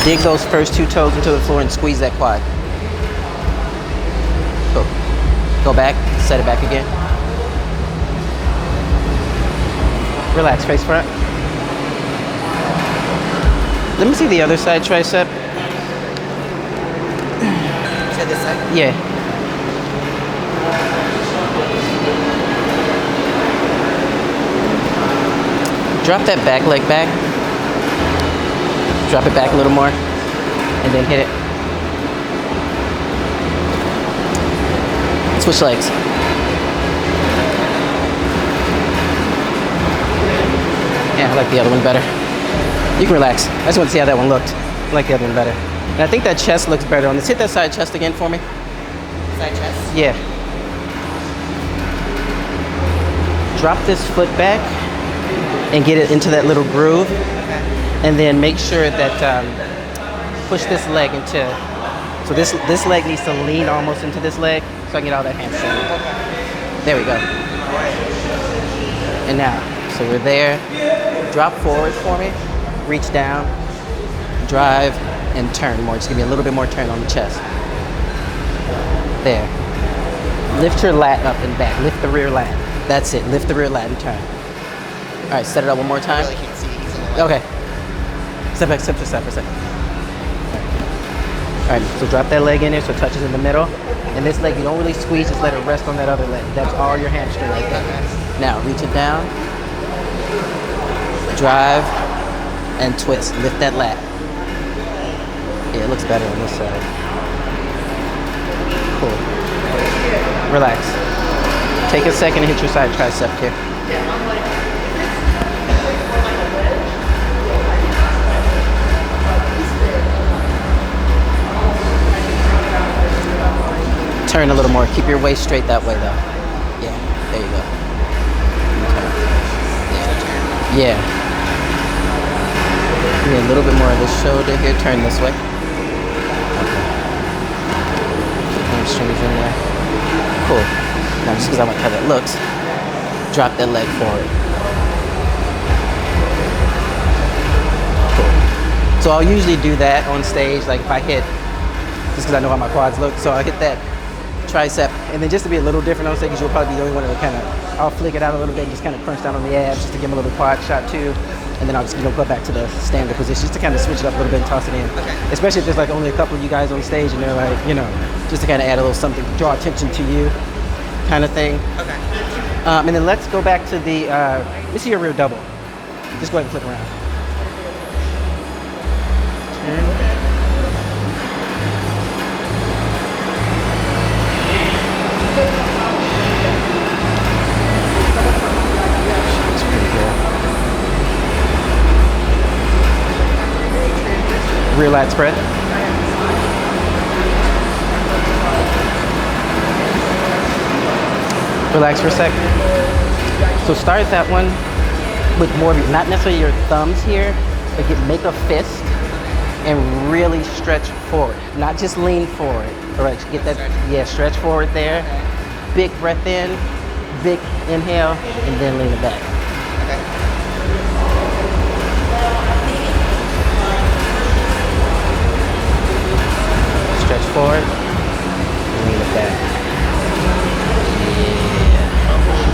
Dig those first two toes into the floor and squeeze that quad. Go. Go back, set it back again. Relax, face front. Let me see the other side tricep. To this side? Yeah. Drop that back leg back. Drop it back a little more. And then hit it. Switch legs. Yeah, I like the other one better. You can relax. I just want to see how that one looked. I like the other one better. And I think that chest looks better on this. Hit that side chest again for me. Side chest? Yeah. Drop this foot back and get it into that little groove. Okay. And then make sure that push this leg into. So this leg needs to lean almost into this leg so I can get all that hamstring. Okay. There we go. And now, so we're there. Drop forward for me. Reach down. Drive and turn more. Just give me a little bit more turn on the chest. There. Lift your lat up and back. Lift the rear lat. That's it. Lift the rear lat and turn. All right, set it up one more I time. really can't see. He's in the way. Okay. Step back, step to side for a second. All right, so drop that leg in there so it touches in the middle. And this leg, you don't really squeeze, just let it rest on that other leg. That's all your hamstring right there. Now, reach it down. Drive and twist. Lift that lat. Yeah, it looks better on this side. Cool. Relax. Take a second and hit your side tricep here. Turn a little more. Keep your waist straight that way, though. Yeah, there you go. Okay. Yeah. Give me a little bit more of the shoulder here. Turn this way. Okay. Hamstrings in there. Cool. Now, just because I like how that looks, drop that leg forward. Cool. So I'll usually do that on stage, like if I hit, just because I know how my quads look, so I hit that tricep, and then just to be a little different on stage, because you'll probably be the only one that kind of, I'll flick it out a little bit and just kind of crunch down on the abs just to give them a little quad shot too, and then I'll just go back to the standard position just to kind of switch it up a little bit and toss it in. Okay. Especially if there's like only a couple of you guys on stage and they're like, just to kind of add a little something, draw attention to you, kind of thing. Okay. And then let's go back to the, let me see your rear double. Just go ahead and flip around. Turn. Rear lat spread. Relax for a sec. So start that one with more, not necessarily your thumbs here, but make a fist and really stretch forward. Not just lean forward. All right, get that, yeah, stretch forward there. Big breath in, big inhale, and then lean it back. Stretch forward, lean it back.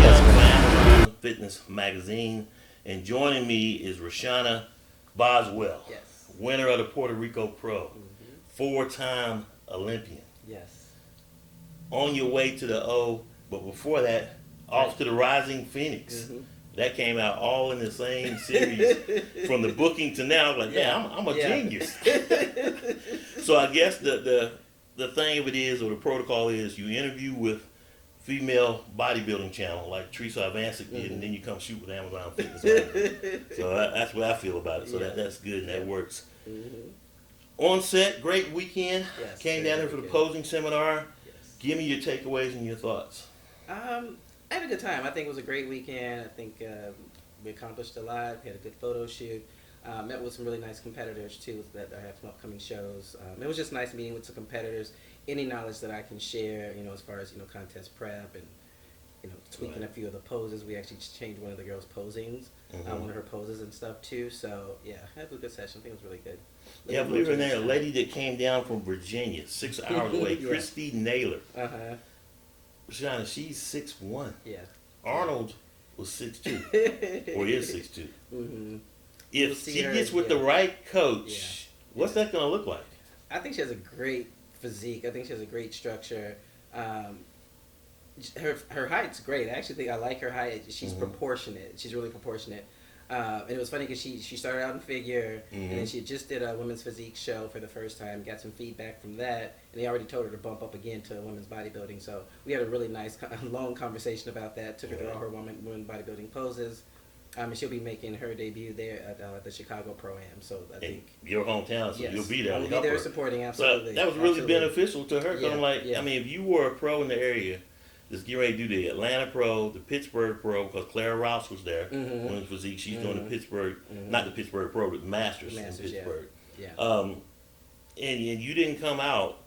Yeah. Fitness Magazine, and joining me is Rashana Boswell, Yes. winner of the Puerto Rico Pro, four-time Olympian. Yes. On your way to the O, but before that, off to the Rising Phoenix. That came out all in the same series. From the booking to now, like, man, I'm a genius. So I guess the thing of it is, or the protocol is, you interview with female bodybuilding channel like Teresa Avancic did, and then you come shoot with Amazon Fitness. So that's what I feel about it. So that's good and that works. On set, great weekend. Yes, Came down here for the posing seminar. Yes. Give me your takeaways and your thoughts. I had a good time. I think it was a great weekend. I think we accomplished a lot. We had a good photo shoot. Met with some really nice competitors too that I have some upcoming shows. It was just nice meeting with some competitors. Any knowledge that I can share, as far as contest prep and tweaking Right. a few of the poses. We actually changed one of the girls' posings, Mhm. one of her poses and stuff too. So yeah, that was a good session. I think it was really good. Yeah, believe it or not, a lady that came down from Virginia, 6 hours away, Yeah. Christy Naylor. Uh huh. Shana, she's 6'1". Yeah. Arnold was 6'2", or is 6'2". Mm-hmm. If You'll see she her, gets with yeah. the right coach, Yeah. what's that gonna look like? I think she has a great physique. I think she has a great structure. Her height's great. I actually think I like her height. She's Mhm. proportionate. She's really proportionate. And it was funny because she started out in figure, and then Mhm. she just did a women's physique show for the first time. Got some feedback from that, and they already told her to bump up again to women's bodybuilding. So we had a really nice, long conversation about that. Took her through all her women bodybuilding poses. And she'll be making her debut there at the Chicago Pro Am. So I In think your hometown, so yes, you'll be there I'll to be help there her. supporting. So Absolutely, that was really absolutely. beneficial to her. 'Cause Yeah, I'm like, yeah. I mean, if you were a pro in the area, just get ready to do the Atlanta Pro, the Pittsburgh Pro, because Clara Rouse was there. Mhm. Women's physique, she's doing Mhm. the Pittsburgh, Mhm. not the Pittsburgh Pro, but Masters Masters, in yeah. Pittsburgh. Yeah. And you didn't come out,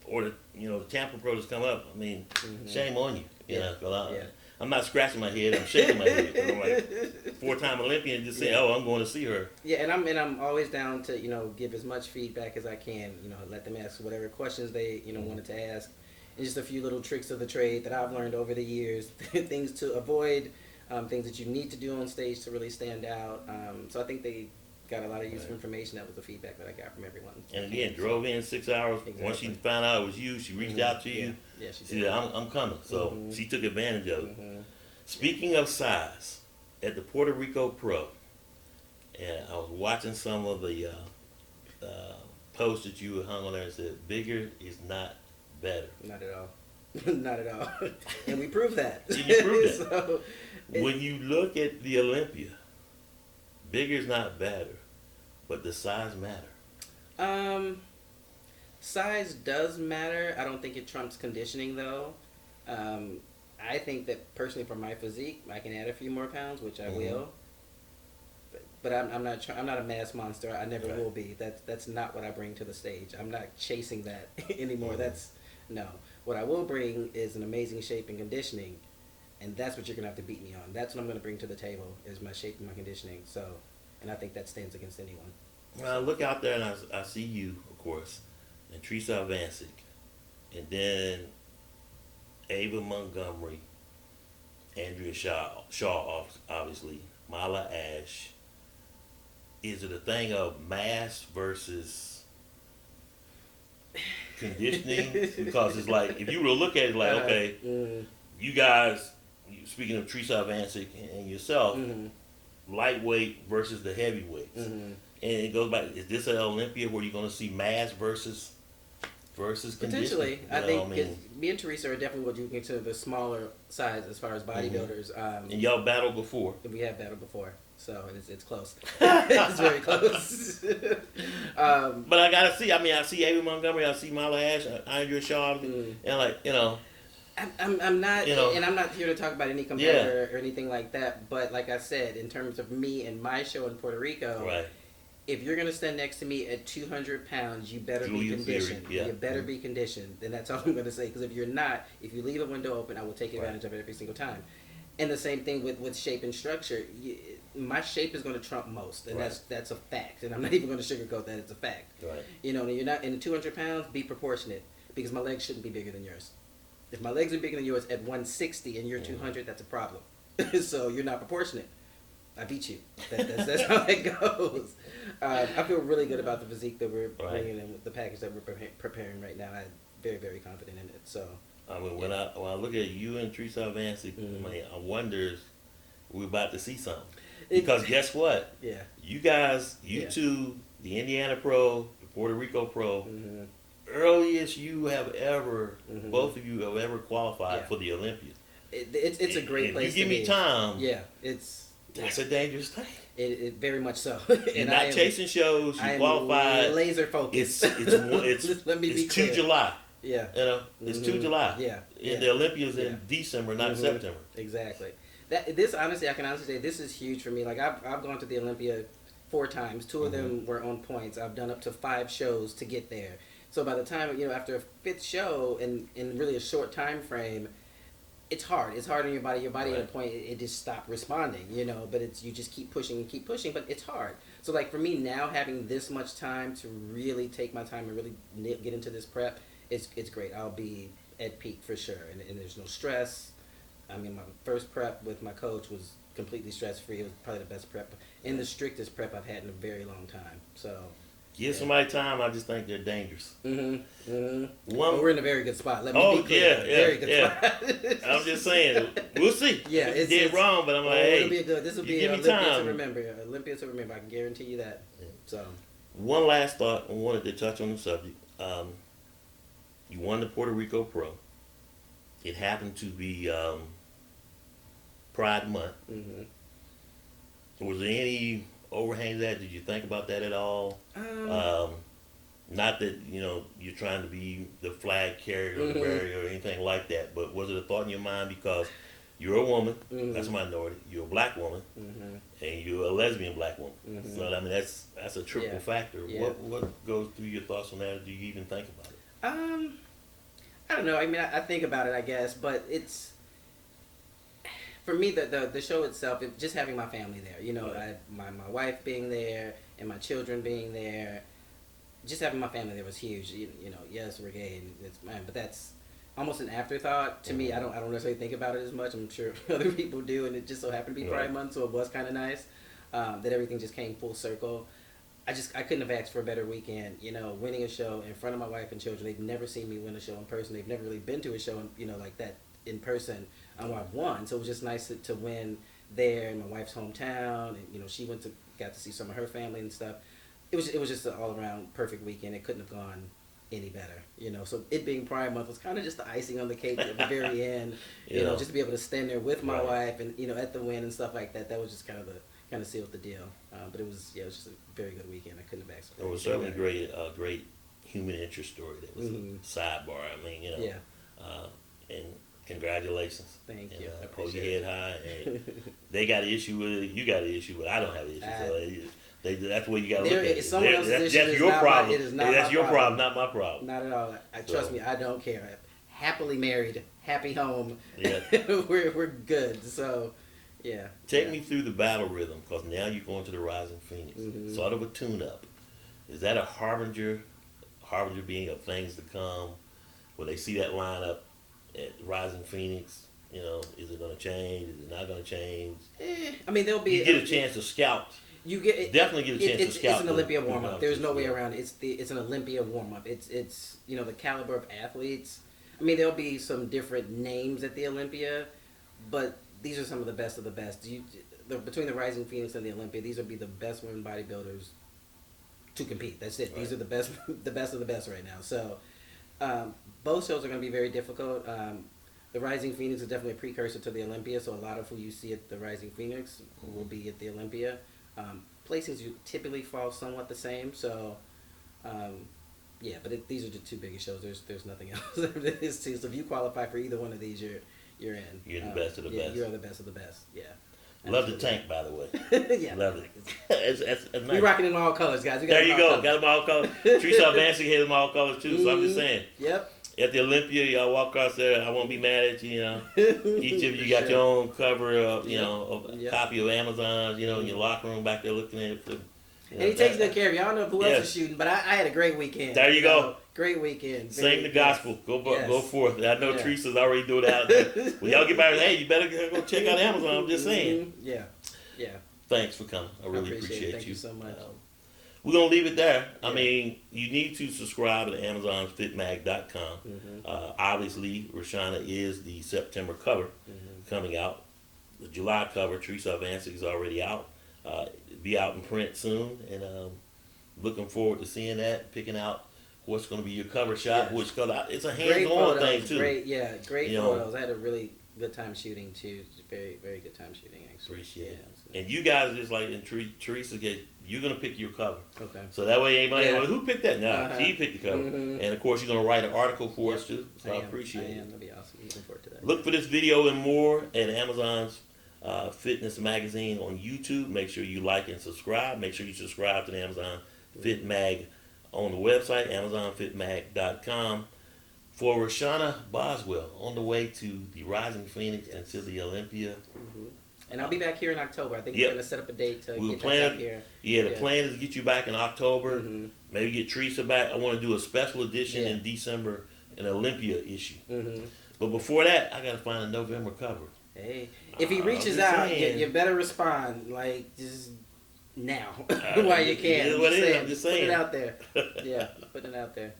or the Tampa Pro that's come up. I mean, Mhm. shame on you. You Yeah. know, 'cause Yeah. I'm not scratching my head. I'm shaking my head. 'Cause I'm like 4-time Olympian, just saying, Yeah. "Oh, I'm going to see her." Yeah, and I'm always down to give as much feedback as I can. Let them ask whatever questions they wanted to ask, and just a few little tricks of the trade that I've learned over the years, things to avoid, things that you need to do on stage to really stand out. So I think they got a lot of useful Right. information. That was the feedback that I got from everyone. And again, drove in 6 hours. Once she Exactly. found out it was you, she reached out to you. Yeah, she She did. said, I'm coming. So Mhm. she took advantage of it. Mhm. Speaking of size, at the Puerto Rico Pro, and I was watching some of the posts that you hung on there and said, bigger is not better. Not at all. Not at all. And we proved that. And you proved that. So, When you look at the Olympia, bigger is not better, but the size matter. Size does matter. I don't think it trumps conditioning though. I think that personally for my physique, I can add a few more pounds, which I Mhm. will. But I'm not I'm not a mass monster. I never Right. will be. That's not what I bring to the stage. I'm not chasing that anymore. Mhm. That's no. What I will bring is an amazing shape and conditioning, and that's what you're gonna have to beat me on. That's what I'm gonna bring to the table is my shape and my conditioning. So, and I think that stands against anyone. When I look out there and I see you, of course, and Teresa Avancic, and then Ava Montgomery, Andrea Shaw, obviously, Mala Ash. Is it a thing of mass versus conditioning? Because it's like, if you were to look at it like, okay, you guys, speaking of Teresa Avancic and yourself, Mhm. lightweight versus the heavyweights. Mhm. And it goes back, is this an Olympia where you're going to see mass versus Potentially, conditioning? I You know, think 'cause me and Teresa are definitely what you consider the smaller size as far as bodybuilders. and y'all battled before. We have battled before, so it's close. It's very close. But I gotta see. I mean, I see Ava Montgomery, I see Mala Ash, Andrea Shaw, Mm. and like I'm not, You know. and I'm not here to talk about any competitor or anything like that. But like I said, in terms of me and my show in Puerto Rico, right. if you're gonna stand next to me at 200 pounds, you better be Julia Theory, conditioned. yeah. You better be conditioned. And that's all I'm gonna say. Because if you're not, if you leave a window open, I will take advantage of it every single time. And the same thing with shape and structure. My shape is gonna trump most, and Right. that's a fact. And I'm not even gonna sugarcoat that. It's a fact. Right. And you're not in the 200 pounds. Be proportionate, because my legs shouldn't be bigger than yours. If my legs are bigger than yours at 160 and you're 200, that's a problem. So you're not proportionate. I beat you. That's how it goes. I feel really good about the physique that we're Right. bringing in, with the package that we're preparing right now. I'm very, very confident in it. So I mean, when I look at you and Teresa Avancic, Mhm. I mean, I wonder if we're about to see something. It- Because guess what? yeah. You guys, you Yeah. two, the Indiana Pro, the Puerto Rico Pro, Mm-hmm. earliest you have ever, Mhm. both of you have ever qualified Yeah. for the Olympia. It's a great If place. you give to me be. time, Yeah, it's that's a dangerous thing. it very much so. You're not chasing shows. I You am qualified. laser focused. It's Let me be 2 clear. July. Yeah. You know, it's 2 Mhm. July. Yeah. And yeah. the Olympia's Yeah. in December, not Mhm. September. Exactly. This honestly, I can honestly say this is huge for me. Like I've gone to the Olympia 4 times. 2 of them were on points. I've done up to 5 shows to get there. So by the time after a 5th show and in really a short time frame, it's hard. It's hard on your body. Your body at a Right. point it just stopped responding, you know. But it's you just keep pushing and keep pushing. But it's hard. So like for me now, having this much time to really take my time and really get into this prep, it's great. I'll be at peak for sure, and there's no stress. I mean, my first prep with my coach was completely stress free. It was probably the best prep and the strictest prep I've had in a very long time. So. Give somebody time. I just think they're dangerous. Well, One, we're in a very good spot. Let me be clear. Very good spot. I'm just saying. We'll see. Yeah, it's did wrong, but I'm like, hey, it'll be good. This will you be give me Olympia time. to remember. Olympia to remember. I can guarantee you that. So. One last thought. I wanted to touch on the subject. You won the Puerto Rico Pro. It happened to be Pride Month. Was there any overhang to that? Did you think about that at all? Not that you're trying to be the flag carrier or the barrier or anything like that, but was it a thought in your mind because you're a woman, that's a minority, you're a black woman, and you're a lesbian black woman. So I mean that's a triple factor. Yeah. What goes through your thoughts on that? Or do you even think about it? I don't know. I mean, I think about it, I guess, but it's for me the show itself. Just having my family there, my wife being there and my children being there. Just having my family there was huge. Yes, we're gay, and it's man, but that's almost an afterthought to me. I don't necessarily think about it as much. I'm sure other people do, and it just so happened to be Pride Month, so it was kind of nice that everything just came full circle. I couldn't have asked for a better weekend. Winning a show in front of my wife and children. They've never seen me win a show in person. They've never really been to a show, like that in person. I've won, so it was just nice to win there in my wife's hometown, and she got to see some of her family and stuff. It was just an all around perfect weekend. It couldn't have gone any better, So it being Pride Month was kind of just the icing on the cake at the very end. Just to be able to stand there with my wife and at the win and stuff like that. That was just kind of sealed the deal. But it was just a very good weekend. I couldn't have asked for it. It was certainly a great human interest story. That was a sidebar. I mean, and congratulations. Thank you. I Hold your appreciate head high. And they got an issue with it. You got an issue with it. I don't have an issue. That's where you got to look at it. Someone else's issue that's is your not problem. It is not that's my your problem. not my problem. Not at all. Trust me, I don't care. Happily married, happy home. Yeah. we're good. So, yeah. Take me through the battle rhythm, because now you're going to the Rising Phoenix. Sort of a tune-up. Is that a harbinger being of things to come? Will they see that lineup at Rising Phoenix? Is it going to change? Is it not going to change? I mean, there'll be. You get a chance to scout. You definitely get a chance to scout. It's an Olympia warm up. There's no way around it. It's an Olympia warm up. It's the caliber of athletes. I mean, there'll be some different names at the Olympia, but these are some of the best of the best. Between the Rising Phoenix and the Olympia, these will be the best women bodybuilders to compete. That's it. Right. These are the best of the best right now. So both shows are going to be very difficult. The Rising Phoenix is definitely a precursor to the Olympia, so a lot of who you see at the Rising Phoenix will be at the Olympia. Placings typically fall somewhat the same, so but these are the two biggest shows. There's nothing else. So if you qualify for either one of these, you're in. You're the best of the best. You are the best of the best. Yeah. Love the tank, by the way. Yeah, love it. That's nice. We're rocking in all colors, guys. There you go. Got them all colors. Teresa Vancic has them all colors too. So I'm just saying. Yep. At the Olympia, y'all walk across there. I won't be mad at you. Each of you got your own cover of a copy of Amazon. In your locker room back there looking at it. And he takes good care of you. I don't know who else is shooting, but I had a great weekend. There you go. Great weekend. Sing the gospel. Go forth. I know Teresa's already doing that. When y'all get back, hey, you better go check out Amazon. I'm just saying. Yeah. Thanks for coming. I really appreciate you. Thank you so much. We're going to leave it there. I mean, you need to subscribe to AmazonFitMag.com. Obviously, Rashana is the September cover coming out. The July cover, Teresa Vancic, is already out. Be out in print soon. And looking forward to seeing that, picking out what's going to be your cover shot, which it's a hands-on thing, too. Great photos. I had a really good time shooting, too. Very, very good time shooting, actually. Appreciate it. And you guys just Teresa, you're going to pick your cover. Okay. So that way anybody, who picked that? No, she picked the cover. And of course, you're going to write an article for us too. So I appreciate it. That'll be awesome. Looking forward to that. Look for this video and more at Amazon's Fitness Magazine on YouTube. Make sure you like and subscribe. Make sure you subscribe to the Amazon Fit Mag on the website, AmazonFitMag.com. for Rashana Boswell on the way to the Rising Phoenix and to the Olympia. And I'll be back here in October. I think Yep. we're gonna set up a date to We get plan- back here. Yeah, the Yeah. plan is to get you back in October. Mhm. Maybe get Teresa back. I want to do a special edition Yeah. in December, an Olympia issue. Mhm. But before that, I gotta find a November cover. Hey, if he I'm reaches just out, saying. you better respond like just now Uh, while you it can. is what it is. I'm just Put saying. it out there. Yeah, put it out there.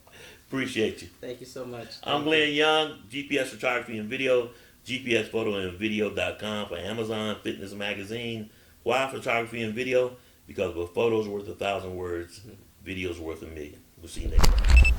Appreciate you. Thank you so much. I'm Glenn Young, GPS Photography and Video, GPSPhotoandVideo.com for Amazon Fitness Magazine. Why photography and video? Because a photo's worth 1,000 words, video's worth 1,000,000. We'll see you next time.